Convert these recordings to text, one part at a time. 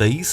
23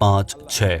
5, 6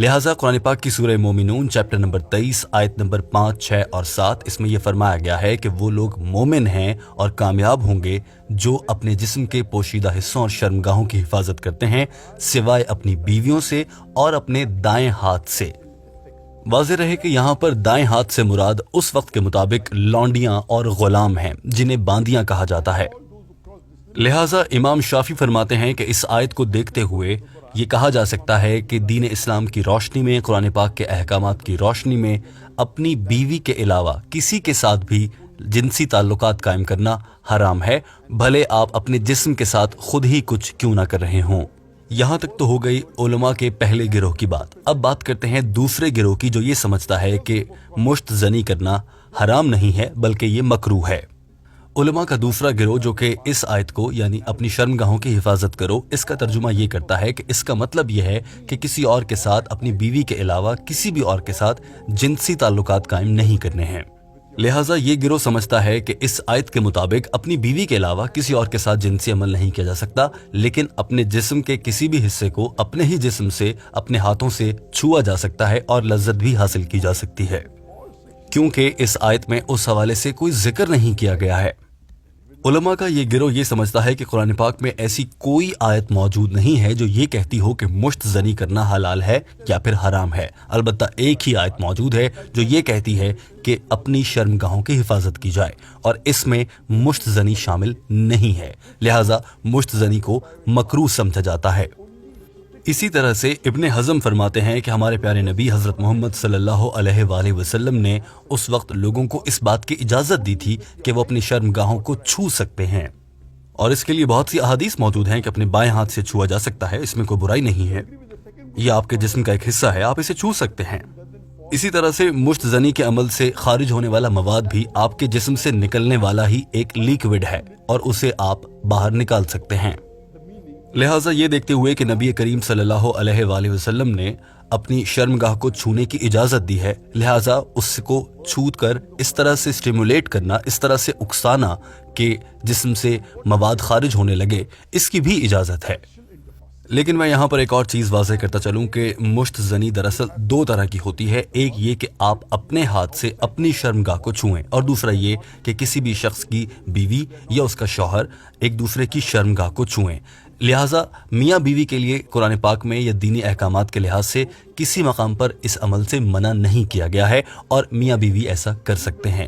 لہٰذا قرآن پاک کی سورہ مومنون چیپٹر نمبر 23 آیت نمبر 5، 6 اور 7 اس میں یہ فرمایا گیا ہے کہ وہ لوگ مومن ہیں اور کامیاب ہوں گے جو اپنے جسم کے پوشیدہ حصوں اور شرمگاہوں کی حفاظت کرتے ہیں سوائے اپنی بیویوں سے اور اپنے دائیں ہاتھ سے۔ واضح رہے کہ یہاں پر دائیں ہاتھ سے مراد اس وقت کے مطابق لونڈیاں اور غلام ہیں جنہیں باندیاں کہا جاتا ہے۔ لہٰذا امام شافعی فرماتے ہیں کہ اس آیت کو دیکھتے ہوئے یہ کہا جا سکتا ہے کہ دین اسلام کی روشنی میں، قرآن پاک کے احکامات کی روشنی میں اپنی بیوی کے علاوہ کسی کے ساتھ بھی جنسی تعلقات قائم کرنا حرام ہے، بھلے آپ اپنے جسم کے ساتھ خود ہی کچھ کیوں نہ کر رہے ہوں۔ یہاں تک تو ہو گئی علماء کے پہلے گروہ کی بات۔ اب بات کرتے ہیں دوسرے گروہ کی جو یہ سمجھتا ہے کہ مشت زنی کرنا حرام نہیں ہے بلکہ یہ مکروہ ہے۔ علماء کا دوسرا گروہ جو کہ اس آیت کو یعنی اپنی شرمگاہوں کی حفاظت کرو اس کا ترجمہ یہ کرتا ہے کہ اس کا مطلب یہ ہے کہ کسی اور کے ساتھ اپنی بیوی کے علاوہ کسی بھی اور کے ساتھ جنسی تعلقات قائم نہیں کرنے ہیں۔ لہٰذا یہ گروہ سمجھتا ہے کہ اس آیت کے مطابق اپنی بیوی کے علاوہ کسی اور کے ساتھ جنسی عمل نہیں کیا جا سکتا، لیکن اپنے جسم کے کسی بھی حصے کو اپنے ہی جسم سے اپنے ہاتھوں سے چھوا جا سکتا ہے اور لذت بھی حاصل کی جا سکتی ہے، کیونکہ اس آیت میں اس حوالے سے کوئی ذکر نہیں کیا گیا ہے۔ علماء کا یہ گروہ یہ سمجھتا ہے کہ قرآن پاک میں ایسی کوئی آیت موجود نہیں ہے جو یہ کہتی ہو کہ مشت زنی کرنا حلال ہے یا پھر حرام ہے۔ البتہ ایک ہی آیت موجود ہے جو یہ کہتی ہے کہ اپنی شرمگاہوں کی حفاظت کی جائے، اور اس میں مشت زنی شامل نہیں ہے، لہٰذا مشت زنی کو مکروہ سمجھا جاتا ہے۔ اسی طرح سے ابن حزم فرماتے ہیں کہ ہمارے پیارے نبی حضرت محمد صلی اللہ علیہ وآلہ وسلم نے اس وقت لوگوں کو اس بات کی اجازت دی تھی کہ وہ اپنی شرمگاہوں کو چھو سکتے ہیں، اور اس کے لیے بہت سی احادیث موجود ہیں کہ اپنے بائیں ہاتھ سے چھوا جا سکتا ہے، اس میں کوئی برائی نہیں ہے، یہ آپ کے جسم کا ایک حصہ ہے، آپ اسے چھو سکتے ہیں۔ اسی طرح سے مشت زنی کے عمل سے خارج ہونے والا مواد بھی آپ کے جسم سے نکلنے والا ہی ایک لیکوڈ ہے اور اسے آپ باہر نکال سکتے ہیں۔ لہٰذا یہ دیکھتے ہوئے کہ نبی کریم صلی اللہ علیہ وآلہ وسلم نے اپنی شرمگاہ کو چھونے کی اجازت دی ہے، لہٰذا اس کو چھو کر اس طرح سے اسٹیمولیٹ کرنا، اس طرح سے اکسانا کہ جسم سے مواد خارج ہونے لگے، اس کی بھی اجازت ہے۔ لیکن میں یہاں پر ایک اور چیز واضح کرتا چلوں کہ مشت زنی دراصل دو طرح کی ہوتی ہے، ایک یہ کہ آپ اپنے ہاتھ سے اپنی شرمگاہ کو چھوئیں، اور دوسرا یہ کہ کسی بھی شخص کی بیوی یا اس کا شوہر ایک دوسرے کی شرمگاہ کو چھوئیں۔ لہٰذا میاں بیوی کے لیے قرآن پاک میں یا دینی احکامات کے لحاظ سے کسی مقام پر اس عمل سے منع نہیں کیا گیا ہے، اور میاں بیوی ایسا کر سکتے ہیں۔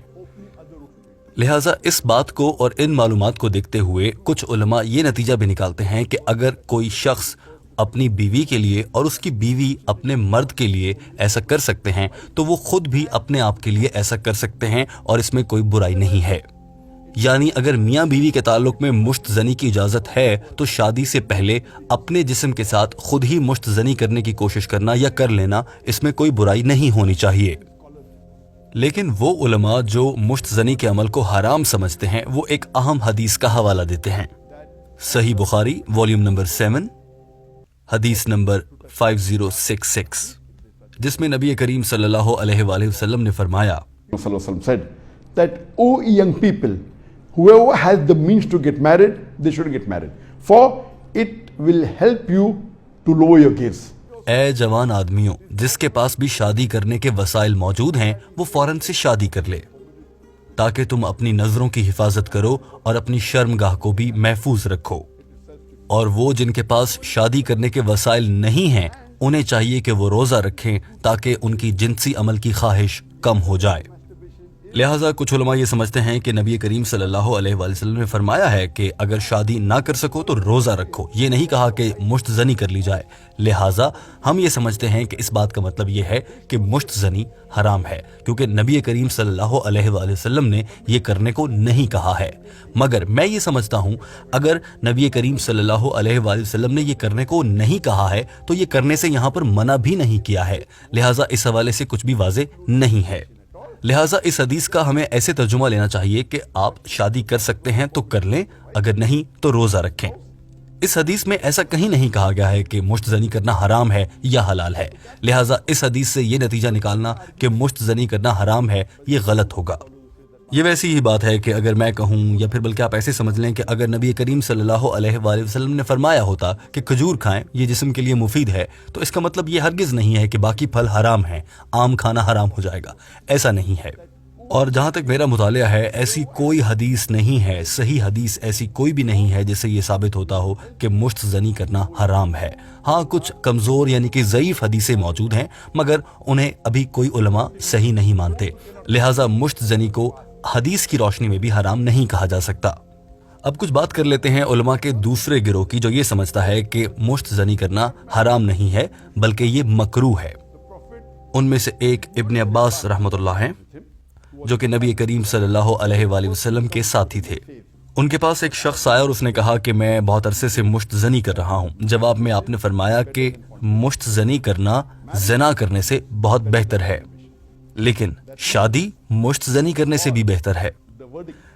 لہٰذا اس بات کو اور ان معلومات کو دیکھتے ہوئے کچھ علماء یہ نتیجہ بھی نکالتے ہیں کہ اگر کوئی شخص اپنی بیوی کے لیے اور اس کی بیوی اپنے مرد کے لیے ایسا کر سکتے ہیں تو وہ خود بھی اپنے آپ کے لیے ایسا کر سکتے ہیں، اور اس میں کوئی برائی نہیں ہے۔ یعنی اگر میاں بیوی کے تعلق میں مشت زنی کی اجازت ہے تو شادی سے پہلے اپنے جسم کے ساتھ خود ہی مشت زنی کرنے کی کوشش کرنا یا کر لینا، اس میں کوئی برائی نہیں ہونی چاہیے۔ لیکن وہ علماء جو مشت زنی کے عمل کو حرام سمجھتے ہیں وہ ایک اہم حدیث کا حوالہ دیتے ہیں۔ صحیح بخاری والیوم نمبر 7 حدیث نمبر 5066، جس میں نبی کریم صلی اللہ علیہ وآلہ وسلم نے فرمایا said that, "O young people, whoever has the means to get married, they should get married, for it will help you to lower your gaze." اے جوان آدمیوں، جس کے پاس بھی شادی کرنے کے وسائل موجود ہیں وہ فوراً سے شادی کر لے تاکہ تم اپنی نظروں کی حفاظت کرو اور اپنی شرمگاہ کو بھی محفوظ رکھو، اور وہ جن کے پاس شادی کرنے کے وسائل نہیں ہیں انہیں چاہیے کہ وہ روزہ رکھیں تاکہ ان کی جنسی عمل کی خواہش کم ہو جائے۔ لہٰذا کچھ علماء یہ سمجھتے ہیں کہ نبی کریم صلی اللہ علیہ وآلہ وسلم نے فرمایا ہے کہ اگر شادی نہ کر سکو تو روزہ رکھو، یہ نہیں کہا کہ مشت زنی کر لی جائے۔ لہٰذا ہم یہ سمجھتے ہیں کہ اس بات کا مطلب یہ ہے کہ مشت زنی حرام ہے، کیونکہ نبی کریم صلی اللہ علیہ وآلہ وسلم نے یہ کرنے کو نہیں کہا ہے۔ مگر میں یہ سمجھتا ہوں اگر نبی کریم صلی اللہ علیہ وآلہ وسلم نے یہ کرنے کو نہیں کہا ہے تو یہ کرنے سے یہاں پر منع بھی نہیں کیا ہے، لہٰذا اس حوالے سے کچھ بھی واضح نہیں ہے۔ لہٰذا اس حدیث کا ہمیں ایسے ترجمہ لینا چاہیے کہ آپ شادی کر سکتے ہیں تو کر لیں، اگر نہیں تو روزہ رکھیں۔ اس حدیث میں ایسا کہیں نہیں کہا گیا ہے کہ مشت زنی کرنا حرام ہے یا حلال ہے، لہٰذا اس حدیث سے یہ نتیجہ نکالنا کہ مشت زنی کرنا حرام ہے یہ غلط ہوگا۔ یہ ویسی ہی بات ہے کہ اگر میں کہوں یا پھر بلکہ آپ ایسے سمجھ لیں کہ اگر نبی کریم صلی اللہ علیہ وآلہ وسلم نے فرمایا ہوتا کہ کھجور کھائیں یہ جسم کے لیے مفید ہے، تو اس کا مطلب یہ ہرگز نہیں ہے کہ باقی پھل حرام ہیں، آم کھانا حرام ہو جائے گا، ایسا نہیں ہے۔ اور جہاں تک میرا مطالعہ ہے ایسی کوئی حدیث نہیں ہے، صحیح حدیث ایسی کوئی بھی نہیں ہے جس سے یہ ثابت ہوتا ہو کہ مشت زنی کرنا حرام ہے۔ ہاں کچھ کمزور یعنی کہ ضعیف حدیثیں موجود ہیں، مگر انہیں ابھی کوئی علماء صحیح نہیں مانتے، لہٰذا مشت زنی کو حدیث کی روشنی میں بھی حرام نہیں کہا جا سکتا۔ اب کچھ بات کر لیتے ہیں علماء کے دوسرے گروہ کی جو یہ سمجھتا ہے کہ مشت زنی کرنا حرام نہیں ہے بلکہ یہ مکروہ ہے۔ ان میں سے ایک ابن عباس رحمۃ اللہ ہیں جو کہ نبی کریم صلی اللہ علیہ وآلہ وسلم کے ساتھی تھے۔ ان کے پاس ایک شخص آیا اور اس نے کہا کہ میں بہت عرصے سے مشت زنی کر رہا ہوں۔ جواب میں آپ نے فرمایا کہ مشت زنی کرنا زنا کرنے سے بہت بہتر ہے، لیکن شادی مشت زنی کرنے سے بھی بہتر ہے۔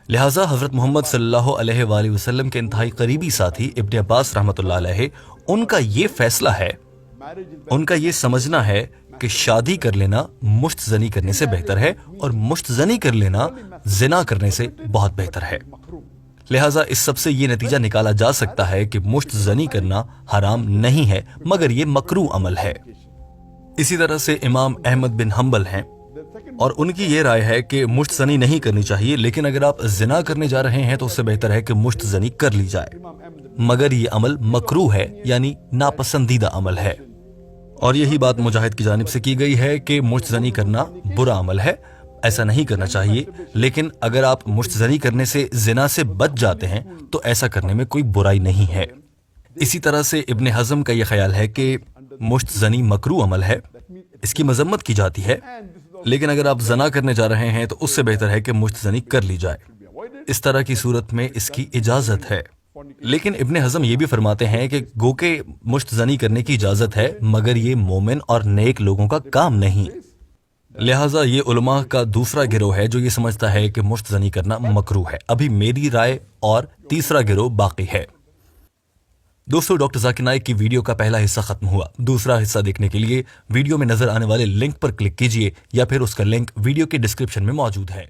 لہٰذا حضرت محمد صلی اللہ علیہ وآلہ وسلم کے انتہائی قریبی ساتھی ابن عباس رحمۃ اللہ علیہ، ان کا یہ فیصلہ ہے، ان کا یہ سمجھنا ہے کہ شادی کر لینا مشت زنی کرنے سے بہتر ہے اور مشت زنی کر لینا زنا کرنے سے بہت بہتر ہے۔ لہٰذا اس سب سے یہ نتیجہ نکالا جا سکتا ہے کہ مشت زنی کرنا حرام نہیں ہے مگر یہ مکروہ عمل ہے۔ اسی طرح سے امام احمد بن حنبل ہیں اور ان کی یہ رائے ہے کہ مشت زنی نہیں کرنی چاہیے، لیکن اگر آپ زنا کرنے جا رہے ہیں تو اس سے بہتر ہے کہ مشت زنی کر لی جائے، مگر یہ عمل مکروہ ہے یعنی ناپسندیدہ عمل ہے۔ اور یہی بات مجاہد کی جانب سے کی گئی ہے کہ مشت زنی کرنا برا عمل ہے، ایسا نہیں کرنا چاہیے، لیکن اگر آپ مشت زنی کرنے سے زنا سے بچ جاتے ہیں تو ایسا کرنے میں کوئی برائی نہیں ہے۔ اسی طرح سے ابن حزم کا یہ خیال ہے کہ مشت زنی مکروہ عمل ہے، اس کی مذمت کی جاتی ہے، لیکن اگر آپ زنا کرنے جا رہے ہیں تو اس سے بہتر ہے کہ مشت زنی کر لی جائے، اس طرح کی صورت میں اس کی اجازت ہے۔ لیکن ابن حزم یہ بھی فرماتے ہیں کہ گو کہ مشت زنی کرنے کی اجازت ہے مگر یہ مومن اور نیک لوگوں کا کام نہیں، لہٰذا یہ علماء کا دوسرا گروہ ہے جو یہ سمجھتا ہے کہ مشت زنی کرنا مکروہ ہے۔ ابھی میری رائے اور تیسرا گروہ باقی ہے۔ دوستو، ڈاکٹر ذاکر نائک کی ویڈیو کا پہلا حصہ ختم ہوا۔ دوسرا حصہ دیکھنے کے لیے ویڈیو میں نظر آنے والے لنک پر کلک کیجیے یا پھر اس کا لنک ویڈیو کے ڈسکرپشن میں موجود ہے۔